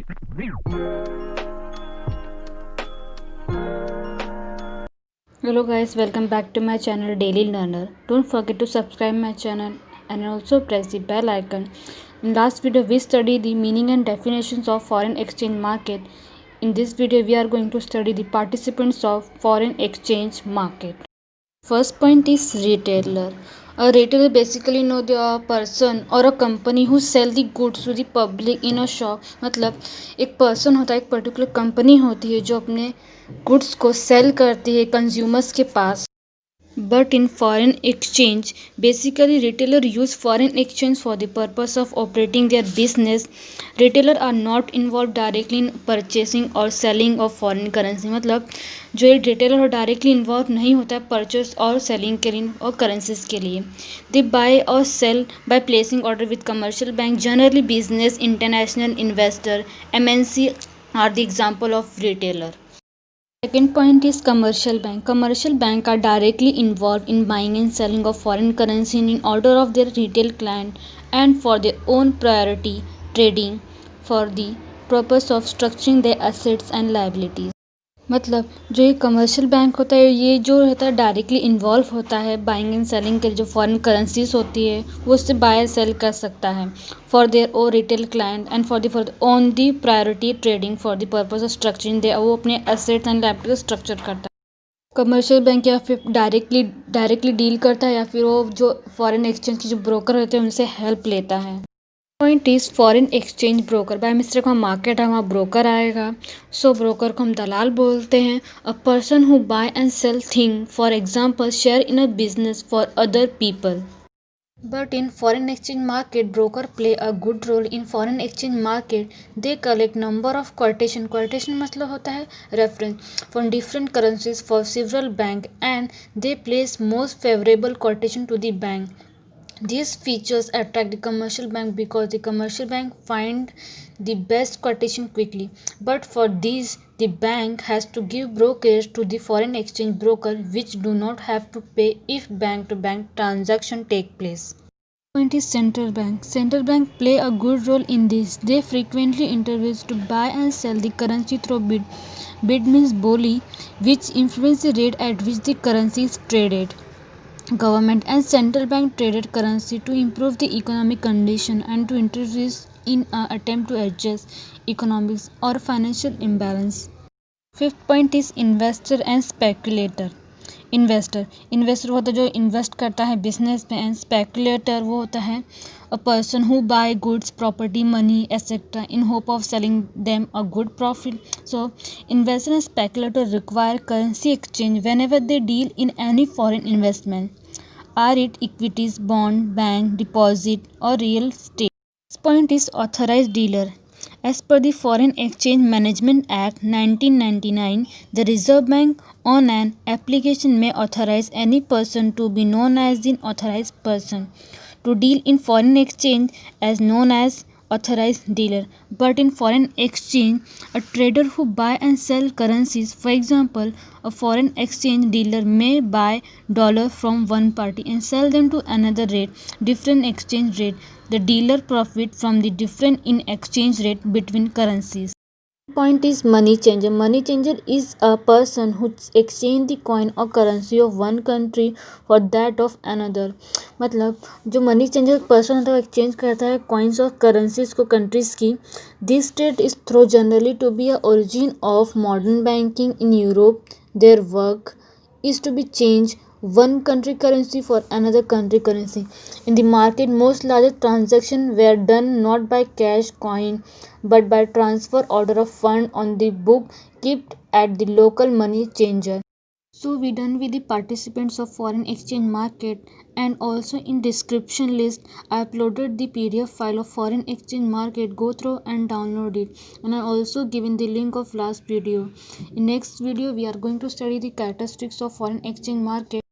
Hello guys, welcome back to my channel Daily Learner. Don't forget to subscribe my channel and also press the bell icon. In last video we studied the meaning and definitions of foreign exchange market. In this video we are going to study the participants of foreign exchange market. First point is retailer. A retailer basically know the person or a company who sell the goods to the public in a shop. मतलब एक person होता है, एक particular company होती है जो अपने goods को sell करती है consumers के पास. But in foreign exchange, basically retailer use foreign exchange for the purpose of operating their business. Retailer are not involved directly in purchasing or selling of foreign currency. मतलब जो एक retailer हो directly involve नहीं होता है purchase और selling के लिए और करेंसीज के लिए. दे बाय और sell by placing order with commercial bank. Generally business, international investor, MNC are the example of retailer. Second point is commercial bank. Commercial bank are directly involved in buying and selling of foreign currency in order of their retail client and for their own priority trading for the purpose of structuring their assets and liabilities. मतलब जो ये commercial bank होता है ये जो रहता है directly involve होता है बाइंग एंड सेलिंग के जो फॉरेन करेंसीज होती है वो उससे बाय सेल कर सकता है for their own retail client and for on the priority trading for the purpose of structuring they वो अपने एसेट्स एंड लायबिलिटीज स्ट्रक्चर करता है. कमर्शियल बैंक या फिर डायरेक्टली डील करता है या फिर वो जो फॉरेन एक्सचेंज के जो ब्रोकर होते हैं उनसे हेल्प लेता है. Point is foreign exchange broker. By mistake वहाँ मार्केट है वहाँ ब्रोकर आएगा. सो ब्रोकर को हम दलाल बोलते हैं. A person who buy and sell thing for example share in a business for other people. But in foreign exchange market, broker play a good role in foreign exchange market. They collect number of quotation. Quotation मतलब होता है reference from different currencies for several bank and they place most favorable quotation to the bank. These features attract the commercial bank because the commercial bank find the best quotation quickly. But for these, the bank has to give brokerage to the foreign exchange broker, which do not have to pay if bank-to-bank transaction take place. Point is central bank. Central bank play a good role in this. They frequently intervene to buy and sell the currency through bid. Bid means boli, which influence the rate at which the currency is traded. Government and central bank traded currency to improve the economic condition and to intervene in an attempt to adjust economics or financial imbalance. Fifth point is investor and speculator. Investor होता है जो invest करता है business में and speculator वो होता है a person who buy goods property money etcetera in hope of selling them a good profit. So investor and speculator require currency exchange whenever they deal in any foreign investment are it equities bond bank deposit or real estate. Point is authorized dealer. As per the Foreign Exchange Management Act 1999, the Reserve Bank on an application may authorize any person to be known as the authorized person to deal in foreign exchange as known as authorized dealer. But in foreign exchange, a trader who buy and sell currencies, for example, a foreign exchange dealer may buy dollar from one party and sell them to another rate, different exchange rate. The dealer profit from the difference in exchange rate between currencies. Point is money changer. Money changer is a person who exchange the coin or currency of one country for that of another. मतलब जो money changer person होता है वो exchange करता है coins और currencies को countries की. This trade is thought generally to be a origin of modern banking in Europe. Their work is to be change one country currency for another country currency. In the market, most largest transactions were done not by cash coin but by transfer order of fund on the book kept at the local money changer. So we done with the participants of foreign exchange market and also in description list I uploaded the PDF file of foreign exchange market. Go through and download it and I also given the link of last video. In next video we are going to study the characteristics of foreign exchange market.